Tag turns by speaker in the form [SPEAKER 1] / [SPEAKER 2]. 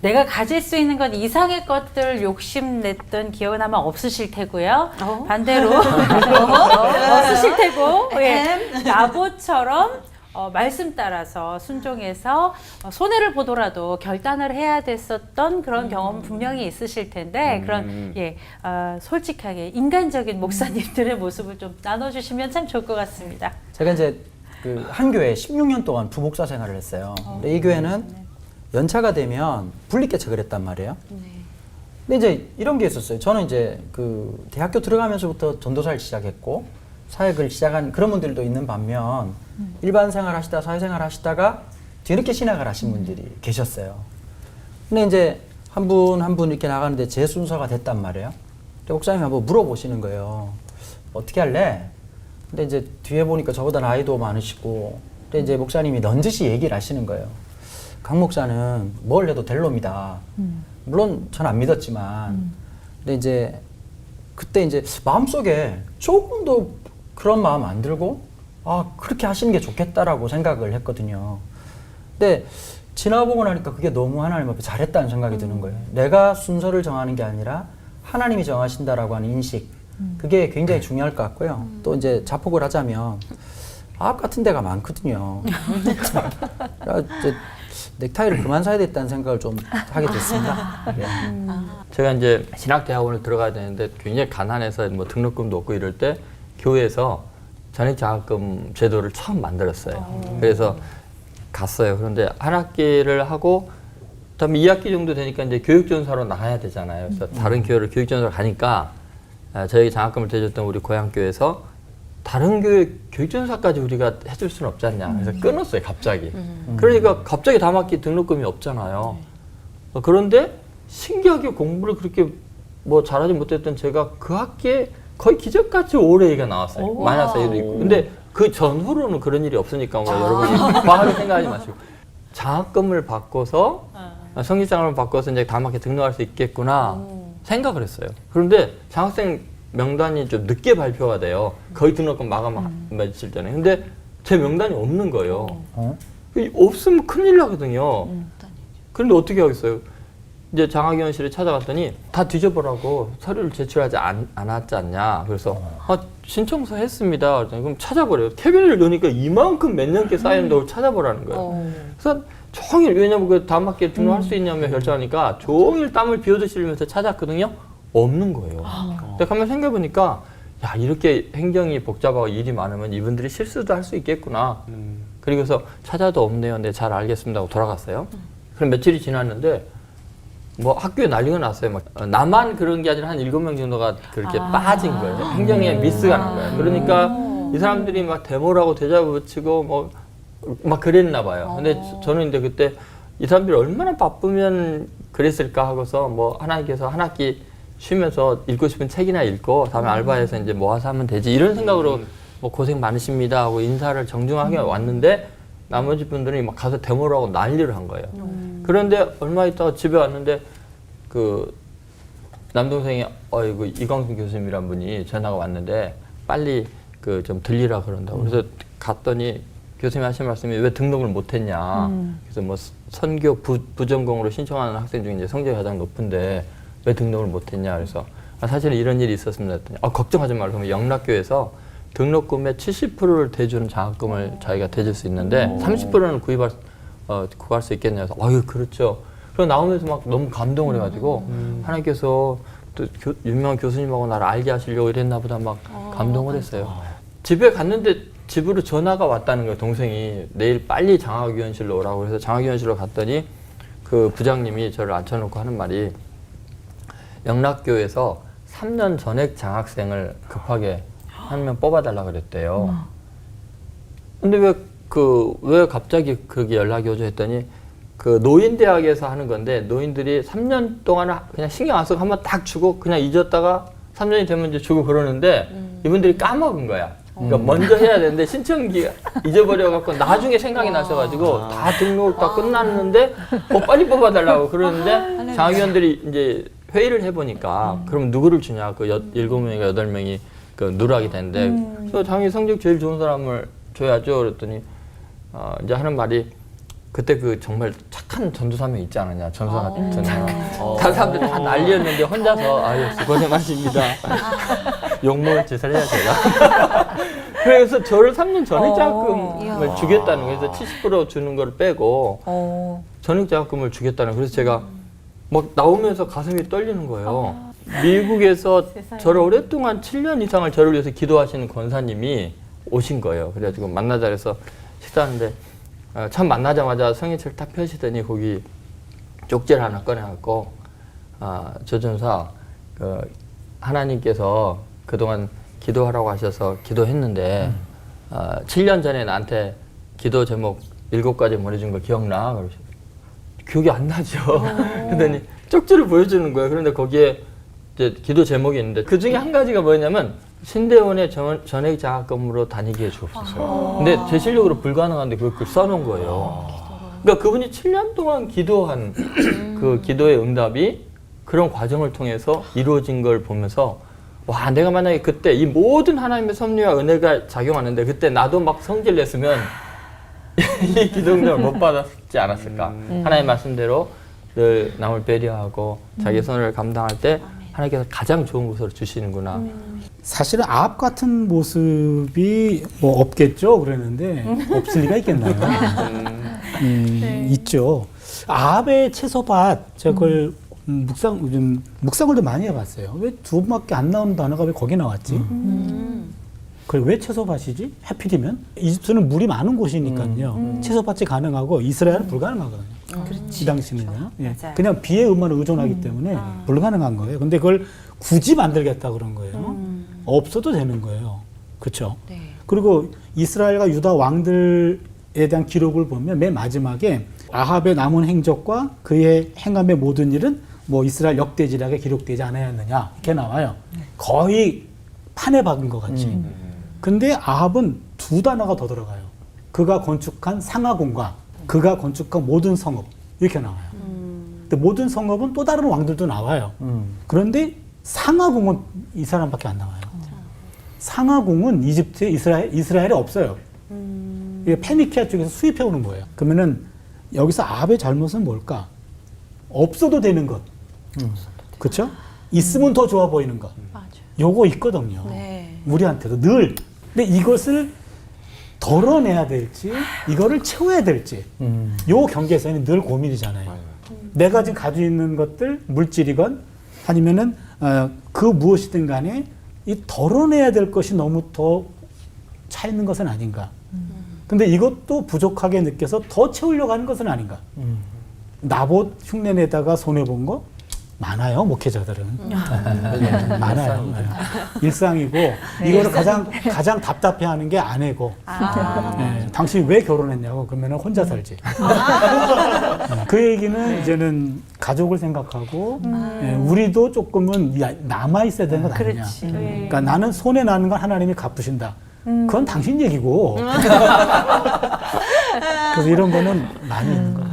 [SPEAKER 1] 내가 가질 수 있는 것 이상의 것들 욕심냈던 기억은 아마 없으실 테고요. 반대로 없으실 테고 나보처럼 말씀 따라서 순종해서 손해를 보더라도 결단을 해야 됐었던 그런 경험은 분명히 있으실 텐데 그런 솔직하게 인간적인 목사님들의 모습을 좀 나눠주시면 참 좋을 것 같습니다.
[SPEAKER 2] 제가 이제 그 한 교회 16년 동안 부목사 생활을 했어요. 근데 이 교회는 연차가 되면 분리개척을 했단 말이에요. 근데 이제 이런 게 있었어요. 저는 이제 그 대학교 들어가면서부터 전도사를 시작했고 사역을 시작한 그런 분들도 있는 반면 일반 생활 하시다 사회생활 하시다가 뒤늦게 신학을 하신 분들이 계셨어요. 근데 이제 한 분 한 분 이렇게 나가는데 제 순서가 됐단 말이에요. 근데 목사님이 한번 물어보시는 거예요. 어떻게 할래? 근데 이제 뒤에 보니까 저보다 나이도 많으시고 근데 이제 목사님이 넌지시 얘기를 하시는 거예요. 강 목사는 뭘 해도 될 놈이다. 물론 전 안 믿었지만 근데 이제 그때 이제 마음속에 조금도 그런 마음 안 들고 그렇게 하시는 게 좋겠다라고 생각을 했거든요. 근데 지나보고 나니까 그게 너무 하나님 앞에 잘했다는 생각이 드는 거예요. 내가 순서를 정하는 게 아니라 하나님이 정하신다라고 하는 인식 그게 굉장히 중요할 것 같고요. 또 이제 자폭을 하자면 아합 같은 데가 많거든요. 이제 넥타이를 그만 사야 됐다는 생각을 좀 하게 됐습니다.
[SPEAKER 3] 제가 이제 신학대학원을 들어가야 되는데 굉장히 가난해서 뭐 등록금도 없고 이럴 때 교회에서 전액장학금 제도를 처음 만들었어요. 그래서 갔어요. 그런데 한 학기를 하고 그다음에 2학기 정도 되니까 이제 교육전사로 나가야 되잖아요. 그래서 다른 교회를 교육전사로 가니까 저에게 장학금을 대줬던 우리 고향교회에서 다른 교회 교육전사까지 우리가 해줄 수는 없지 않냐. 그래서 끊었어요, 갑자기. 그러니까 갑자기 다음 학기 등록금이 없잖아요. 그런데 신기하게 공부를 그렇게 뭐 잘하지 못했던 제가 그 학기에 거의 기적같이 올해 A가 나왔어요. 마이너스 A도 있고. 근데 그 전후로는 그런 일이 없으니까 뭐 여러분이 과하게 생각하지 마시고. 장학금을 바꿔서 성직장학금을 바꿔서 이제 다음 학기에 등록할 수 있겠구나 생각을 했어요. 그런데 장학생 명단이 좀 늦게 발표가 돼요. 거의 등록금 마감 며칠 전에. 근데 제 명단이 없는 거예요. 없으면 큰일 나거든요. 그런데 어떻게 하겠어요? 이제 장학위원실에 찾아갔더니 다 뒤져보라고 서류를 제출하지 않았지 않냐. 그래서 신청서 했습니다. 그랬더니 그럼 찾아보래요. 캐비넷을 넣으니까 이만큼 몇 년께 쌓였는데 찾아보라는 거예요. 그래서 종일 왜냐면 그 다음 학기에 등록할 수 있냐며 결정하니까 종일 땀을 비워드시면서 찾았거든요. 없는 거예요. 근데 가만 생각해보니까 야 이렇게 행정이 복잡하고 일이 많으면 이분들이 실수도 할 수 있겠구나. 그리고서 찾아도 없네요. 근데 잘 알겠습니다 하고 돌아갔어요. 그럼 며칠이 지났는데 뭐 학교에 난리가 났어요. 막 나만 그런 게 아니라 한 7명 정도가 그렇게 빠진 거예요. 행정에 미스가 난 거예요. 그러니까 이 사람들이 막 데모라고 대자붙이고 뭐 막 그랬나 봐요. 근데 저는 이제 그때 이 사람들이 얼마나 바쁘면 그랬을까 하고서 뭐 하나님께서 한 학기 쉬면서 읽고 싶은 책이나 읽고 다음에 알바해서 이제 모아서 하면 되지 이런 생각으로 뭐 고생 많으십니다 하고 인사를 정중하게 왔는데 나머지 분들이 막 가서 데모를 하고 난리를 한 거예요. 그런데 얼마 있다가 집에 왔는데 그 남동생이 이거 이광순 교수님이란 분이 전화가 왔는데 빨리 그 좀 들리라 그런다고. 그래서 갔더니 교수님이 하신 말씀이 왜 등록을 못했냐. 그래서 뭐 선교 부전공으로 신청하는 학생 중에 이제 성적이 가장 높은데 왜 등록을 못했냐. 그래서 사실은 이런 일이 있었습니다. 했더니 걱정하지 말고 그러면 영락교에서 등록금의 70%를 대주는 장학금을 저희가 대줄 수 있는데 30%는 구할 수 있겠냐 해서 그렇죠. 그리고 나오면서 막 너무 감동을 해가지고 하나님께서 또 유명한 교수님하고 나를 알게 하시려고 이랬나 보다 막 감동을 했어요. 집에 갔는데 집으로 전화가 왔다는 거예요. 동생이 내일 빨리 장학위원실로 오라고 그래서 장학위원실로 갔더니 그 부장님이 저를 앉혀놓고 하는 말이 영락교에서 3년 전액 장학생을 급하게 한 명 뽑아달라 그랬대요. 근데 왜 갑자기 그게 연락이 오죠 했더니 그 노인대학에서 하는 건데 노인들이 3년 동안은 그냥 신경 안 쓰고 한번 딱 주고 그냥 잊었다가 3년이 되면 이제 주고 그러는데 이분들이 까먹은 거야. 그러니까 먼저 해야 되는데 신청기가 잊어버려갖고 나중에 생각이 나셔가지고 다 등록 다 끝났는데 빨리 뽑아달라고 그러는데 장학위원들이 이제 회의를 해보니까 그럼 누구를 주냐 그 7명인가 8명이 그 누락이 된대. 그래서 장학위 성적 제일 좋은 사람을 줘야죠. 그랬더니 이제 하는 말이 그때 그 정말 착한 전도사명 있지 않았냐, 전사 같은 전도사. 다른 사람들 다 난리였는데 혼자서 아유 고생하십니다. 욕먹을 짓을 해야 제가. 그래서 저를 3년 전액장학금을 주겠다는 거예요. 그래서 70% 주는 걸 빼고 전액장학금을 주겠다는 거예요. 그래서 제가 막 나오면서 가슴이 떨리는 거예요. 미국에서 저를 오랫동안 7년 이상을 저를 위해서 기도하시는 권사님이 오신 거예요. 그래가지고 만나자 그래서 식사하는데 처음 만나자마자 성인철 딱 펴시더니 거기 쪽지를 하나 꺼내갖고 조 전사 하나님께서 그동안 기도하라고 하셔서 기도했는데 7년 전에 나한테 기도 제목 7가지 보내준 거 기억나? 그러시고 기억이 안 나죠. 그랬더니 쪽지를 보여주는 거예요. 그런데 거기에 이제 기도 제목이 있는데 그 중에 한 가지가 뭐였냐면 신대원의 전액 장학금으로 다니게 해주옵소서. 근데 제 실력으로 불가능한데 그걸 써놓은 거예요. 그러니까 그분이 7년 동안 기도한 그 기도의 응답이 그런 과정을 통해서 이루어진 걸 보면서 와, 내가 만약에 그때 이 모든 하나님의 섭리와 은혜가 작용하는데 그때 나도 막 성질 냈으면 이 기도 응답을 못 받았지 않았을까. 하나님 말씀대로 늘 남을 배려하고 자기 손을 감당할 때 하나님께서 가장 좋은 것으로 주시는구나.
[SPEAKER 4] 사실은 아합 같은 모습이 뭐 없겠죠 그랬는데 없을 리가 있겠나요? 있죠. 아합의 채소밭 제가 그걸 묵상을 도 많이 해봤어요. 왜 두 번밖에 안 나오는 단어가 왜 거기 나왔지? 그걸 왜 채소밭이지? 하필이면 이집트는 물이 많은 곳이니까요. 채소밭이 가능하고 이스라엘은 불가능하거든요. 이 당시는요. 예. 그냥 비의 음만 의존하기 때문에 불가능한 거예요. 근데 그걸 굳이 만들겠다 그런 거예요. 없어도 되는 거예요. 그렇죠? 네. 그리고 이스라엘과 유다 왕들에 대한 기록을 보면 맨 마지막에 아합의 남은 행적과 그의 행함의 모든 일은 뭐 이스라엘 역대지략에 기록되지 않았느냐 이렇게 나와요. 거의 판에 박은 것 같이. 근데 아합은 2단어가 더 들어가요. 그가 건축한 상하궁과 그가 건축한 모든 성읍 이렇게 나와요. 근데 모든 성읍은 또 다른 왕들도 나와요. 그런데 상하궁은 이 사람밖에 안 나와요. 상하궁은 이집트에 이스라엘에 없어요. 이게 페니키아 쪽에서 수입해 오는 거예요. 그러면은 여기서 아합의 잘못은 뭘까? 없어도 되는 것. 그렇죠? 있으면 더 좋아 보이는 것.
[SPEAKER 1] 맞아요.
[SPEAKER 4] 요거 있거든요.
[SPEAKER 1] 네.
[SPEAKER 4] 우리한테도 늘. 근데 이것을 덜어내야 될지 이거를 채워야 될지 요 경계선이 늘 고민이잖아요. 내가 지금 가지고 있는 것들 물질이건 아니면은 그 무엇이든 간에 이 덜어내야 될 것이 너무 더 차 있는 것은 아닌가. 근데 이것도 부족하게 느껴서 더 채우려고 하는 것은 아닌가. 나봇 흉내내다가 손해본 거 많아요, 목회자들은. 많아요. 일상이고, 이거를 가장 답답해하는 게 아내고. 네, 당신이 왜 결혼했냐고, 그러면 혼자 살지. 그 얘기는 이제는 가족을 생각하고, 우리도 조금은 남아있어야 되는 건 아니냐. 그러니까 나는 손해나는 건 하나님이 갚으신다. 그건 당신 얘기고. 그래서 이런 거는 많이 있는 것 같아요.